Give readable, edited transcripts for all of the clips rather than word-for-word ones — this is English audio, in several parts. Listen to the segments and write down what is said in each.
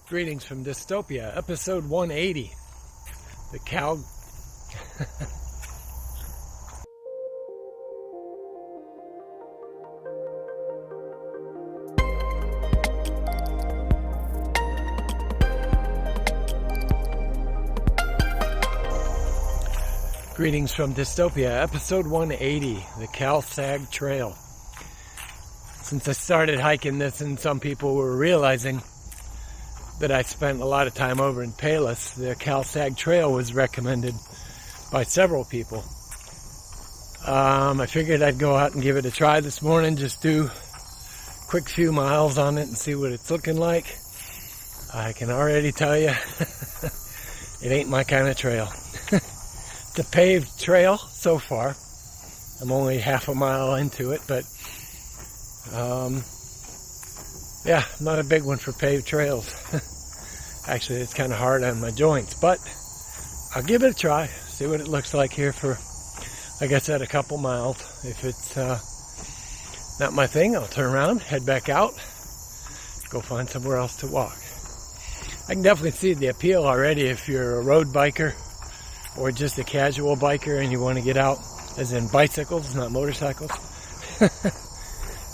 Greetings from Dystopia, episode 180. The cow... Greetings from Dystopia, episode 180, the Cal-Sag Trail. Since I started hiking this, and some people were realizing that I spent a lot of time over in Palos, the Cal-Sag Trail was recommended by several people. I figured I'd go out and give it a try this morning, just do a quick few miles on it and see what it's looking like. I can already tell you, it ain't my kind of trail. It's a paved trail so far. I'm only half a mile into it, but yeah, not a big one for paved trails. Actually, it's kind of hard on my joints, but I'll give it a try, see what it looks like here for, like I said, a couple miles. If it's not my thing, I'll turn around, head back out, go find somewhere else to walk. I can definitely see the appeal already if you're a road biker or just a casual biker and you want to get out, as in bicycles, not motorcycles.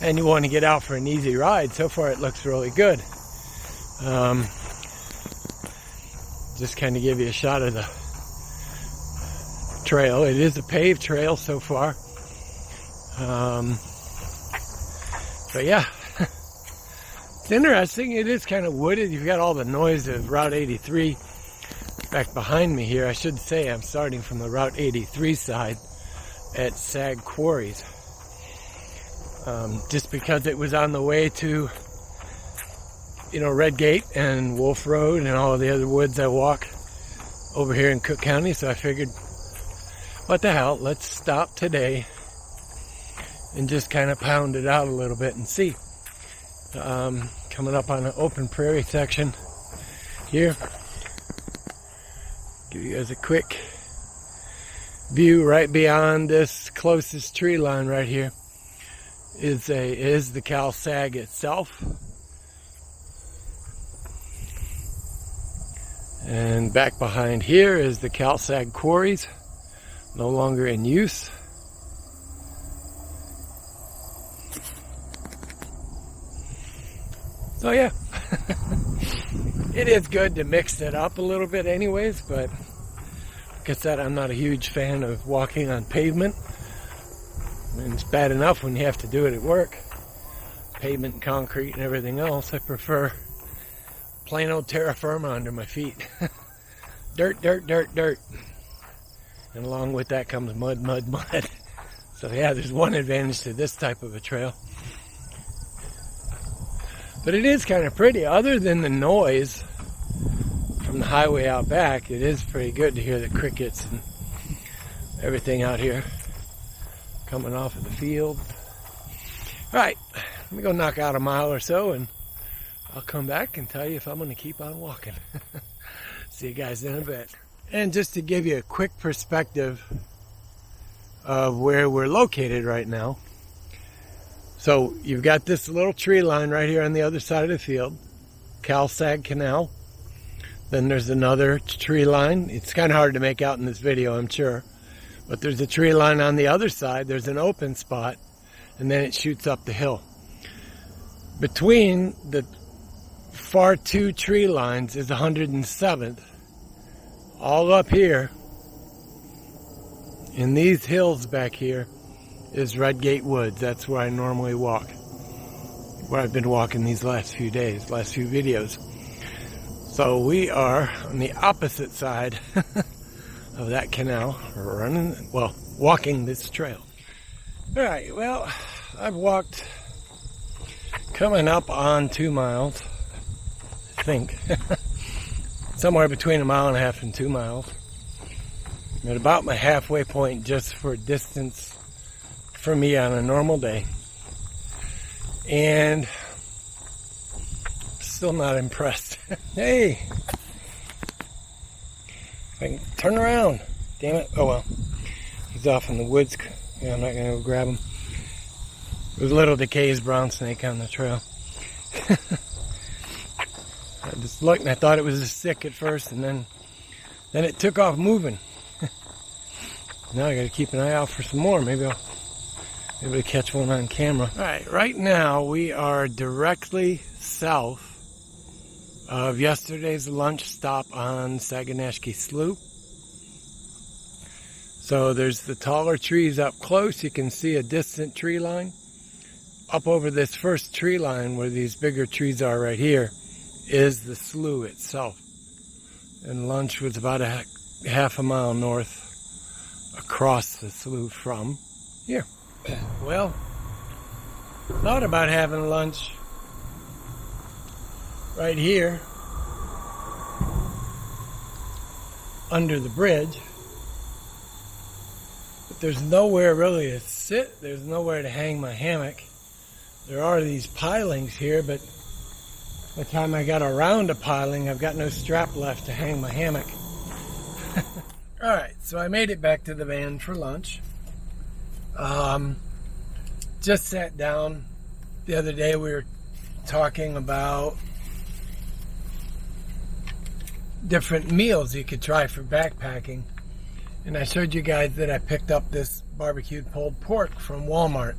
And you want to get out for an easy ride. So far it looks really good. Just kind of give you a shot of the trail. It is a paved trail so far. But yeah, it's interesting. It is kind of wooded. You've got all the noise of Route 83 back behind me here. I should say I'm starting from the Route 83 side at Sag Quarries. Just because it was on the way to, Red Gate and Wolf Road and all of the other woods I walk over here in Cook County. So I figured, what the hell, let's stop today and just kind of pound it out a little bit and see. Coming up on an open prairie section here. Give you guys a quick view. Right beyond this closest tree line right here is the Cal-Sag itself. And back behind here is the Cal-Sag Quarries, no longer in use. So yeah, it is good to mix it up a little bit anyways, but like I said, I'm not a huge fan of walking on pavement. And it's bad enough when you have to do it at work. Pavement, concrete, and everything else. I prefer plain old terra firma under my feet. Dirt, dirt, dirt, dirt. And along with that comes mud, mud, mud. So yeah, there's one advantage to this type of a trail. But it is kind of pretty. Other than the noise from the highway out back, it is pretty good to hear the crickets and everything out here coming off of the field. Alright, let me go knock out a mile or so and I'll come back and tell you if I'm going to keep on walking. See you guys in a bit. And just to give you a quick perspective of where we're located right now. So you've got this little tree line right here on the other side of the field, Cal-Sag Canal. Then there's another tree line. It's kind of hard to make out in this video, I'm sure. But there's a tree line on the other side. There's an open spot. And then it shoots up the hill. Between the far two tree lines is 107th. All up here, in these hills back here, is Red Gate Woods. That's where I normally walk. Where I've been walking these last few days, last few videos. So we are on the opposite side of that canal, walking this trail. Alright, well, I've walked coming up on 2 miles, I think. Somewhere between 1.5 miles and 2 miles. I'm at about my halfway point just for distance for me on a normal day. And still not impressed. Hey! I can turn around. Damn it. Oh well. He's off in the woods. Yeah, I'm not going to go grab him. There's a little decayed brown snake on the trail. I just looked and I thought it was a stick at first, and then it took off moving. Now I got to keep an eye out for some more. Maybe I'll be able to catch one on camera. All right, right now we are directly south of yesterday's lunch stop on Saganashke Slough. So there's the taller trees up close. You can see a distant tree line. Up over this first tree line where these bigger trees are right here is the slough itself. And lunch was about a half a mile north across the slough from here. Well, thought about having lunch right here under the bridge, but there's nowhere really to sit. There's nowhere to hang my hammock. There are these pilings here, but by the time I got around a piling, I've got no strap left to hang my hammock. Alright, so I made it back to the van for lunch. Just sat down. The other day we were talking about different meals you could try for backpacking. And I showed you guys that I picked up this barbecued pulled pork from Walmart.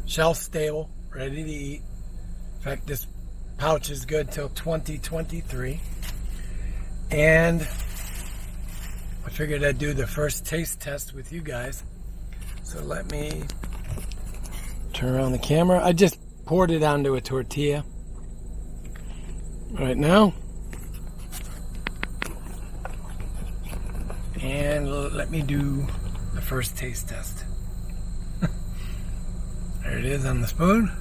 Shelf stable, ready to eat. In fact, this pouch is good till 2023. And I figured I'd do the first taste test with you guys. So let me turn around the camera. I just poured it onto a tortilla right now. And let me do the first taste test. There it is on the spoon.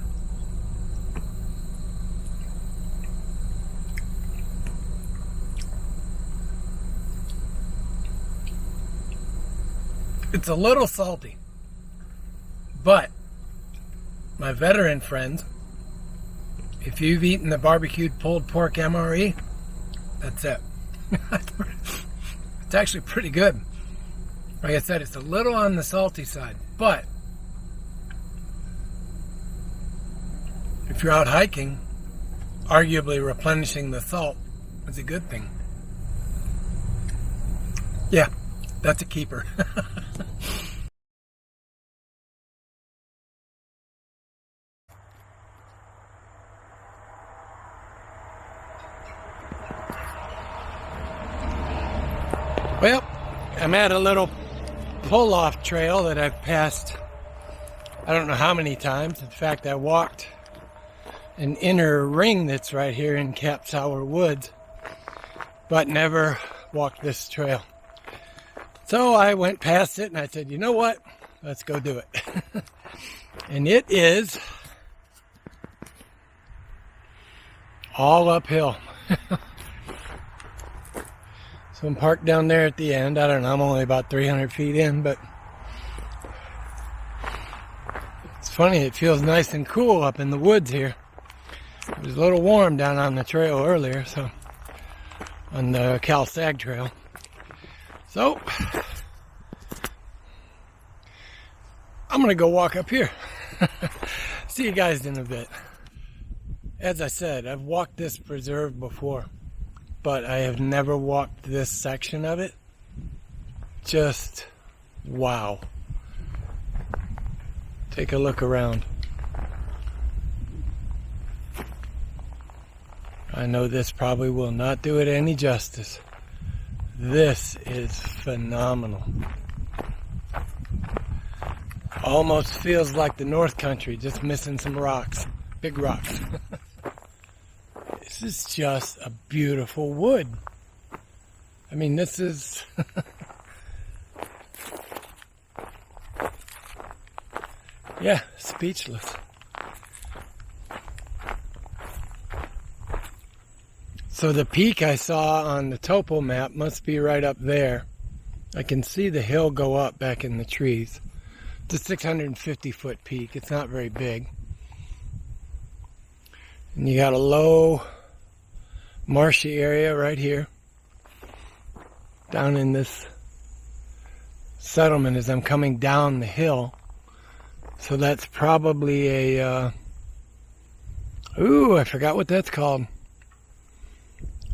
It's a little salty, but my veteran friends, if you've eaten the barbecued pulled pork MRE, that's it. It's actually pretty good. Like I said, it's a little on the salty side, but if you're out hiking, arguably replenishing the salt is a good thing. Yeah, that's a keeper. Well, I'm at a little pull-off trail that I've passed I don't know how many times. In fact, I walked an inner ring that's right here in Cal-Sag Woods, but never walked this trail. So I went past it and I said, you know what? Let's go do it. And it is all uphill. So I'm parked down there at the end. I don't know, I'm only about 300 feet in, but it's funny, it feels nice and cool up in the woods here. It was a little warm down on the trail earlier, so on the Cal-Sag Trail. So I'm gonna go walk up here. See you guys in a bit. As I said, I've walked this preserve before, but I have never walked this section of it. Just wow. Take a look around. I know this probably will not do it any justice. This is phenomenal. Almost feels like the North Country, just missing some rocks, big rocks. This is just a beautiful wood. I mean, this is yeah, speechless. So the peak I saw on the topo map must be right up there. I can see the hill go up back in the trees. It's a 650 foot peak. It's not very big. And you got a low marshy area right here down in this settlement as I'm coming down the hill. So that's probably a ooh, I forgot what that's called.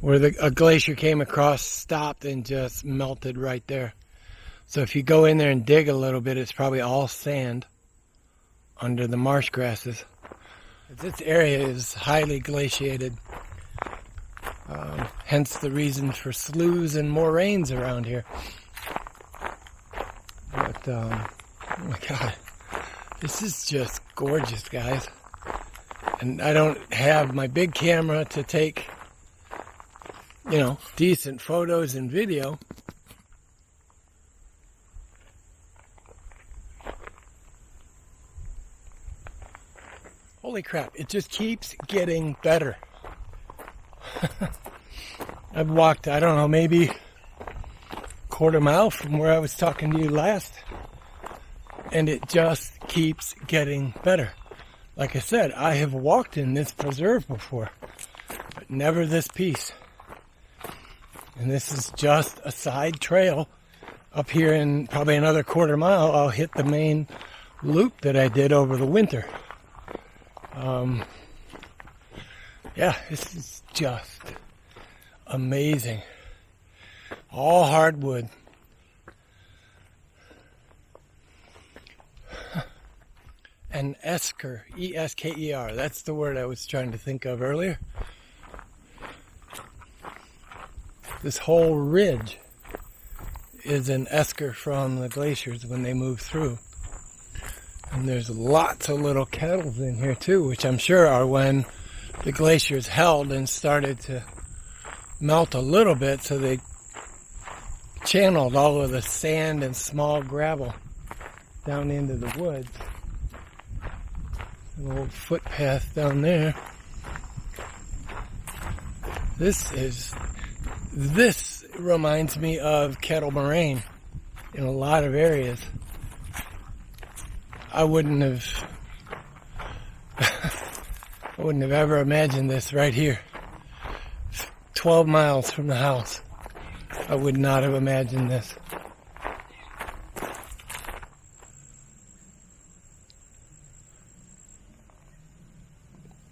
where a glacier came across, stopped, and just melted right there. So if you go in there and dig a little bit, it's probably all sand under the marsh grasses. This area is highly glaciated, hence the reason for sloughs and moraines around here. But, oh my God, this is just gorgeous, guys. And I don't have my big camera to take, you know, decent photos and video. Holy crap, it just keeps getting better. I've walked, I don't know, maybe a quarter mile from where I was talking to you last, and it just keeps getting better. Like I said, I have walked in this preserve before, but never this piece. And this is just a side trail. Up here in probably another quarter mile, I'll hit the main loop that I did over the winter. Yeah, this is just amazing. All hardwood. An esker, E-S-K-E-R. That's the word I was trying to think of earlier. This whole ridge is an esker from the glaciers when they move through. And there's lots of little kettles in here too, which I'm sure are when the glaciers held and started to melt a little bit, so they channeled all of the sand and small gravel down into the woods. An old footpath down there. This reminds me of Kettle Moraine in a lot of areas. I wouldn't have ever imagined this right here. 12 miles from the house. I would not have imagined this.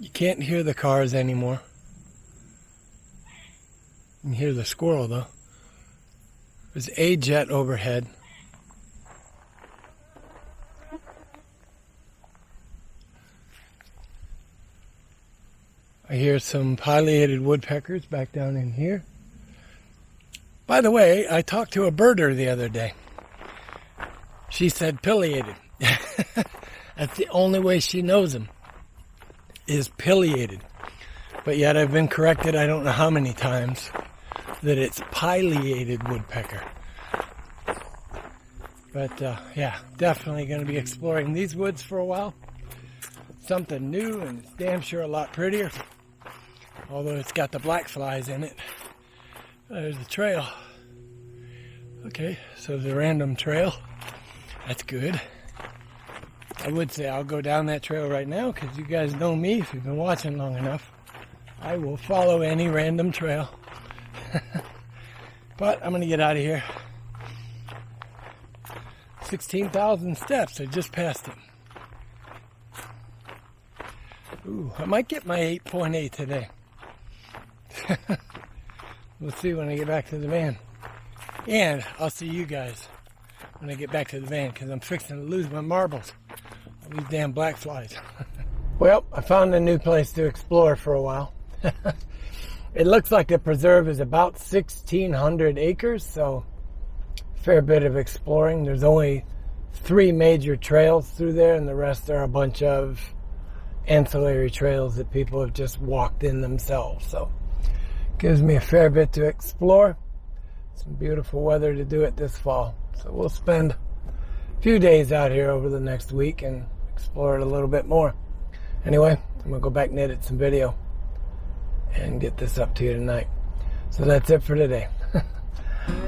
You can't hear the cars anymore. You can hear the squirrel though. There's a jet overhead. I hear some pileated woodpeckers back down in here. By the way, I talked to a birder the other day. She said pileated. That's the only way she knows them, is pileated. But yet I've been corrected I don't know how many times that it's pileated woodpecker. But yeah, definitely going to be exploring these woods for a while. Something new, and it's damn sure a lot prettier. Although it's got the black flies in it. There's the trail. Okay, so the random trail. That's good. I would say I'll go down that trail right now, because you guys know me, if you've been watching long enough. I will follow any random trail. But I'm going to get out of here. 16,000 steps. I just passed it. Ooh, I might get my 8.8 today. We'll see when I get back to the van. And I'll see you guys when I get back to the van, because I'm fixing to lose my marbles. All these damn black flies. Well, I found a new place to explore for a while. It looks like the preserve is about 1,600 acres, so a fair bit of exploring. There's only 3 major trails through there, and the rest are a bunch of ancillary trails that people have just walked in themselves. So gives me a fair bit to explore. Some beautiful weather to do it this fall. So we'll spend a few days out here over the next week and explore it a little bit more. Anyway, I'm going to go back and edit some video and get this up to you tonight. So that's it for today.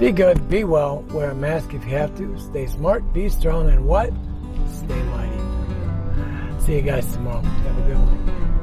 Be good, be well, wear a mask if you have to, stay smart, be strong, and what? Stay mighty. See you guys tomorrow. Have a good one.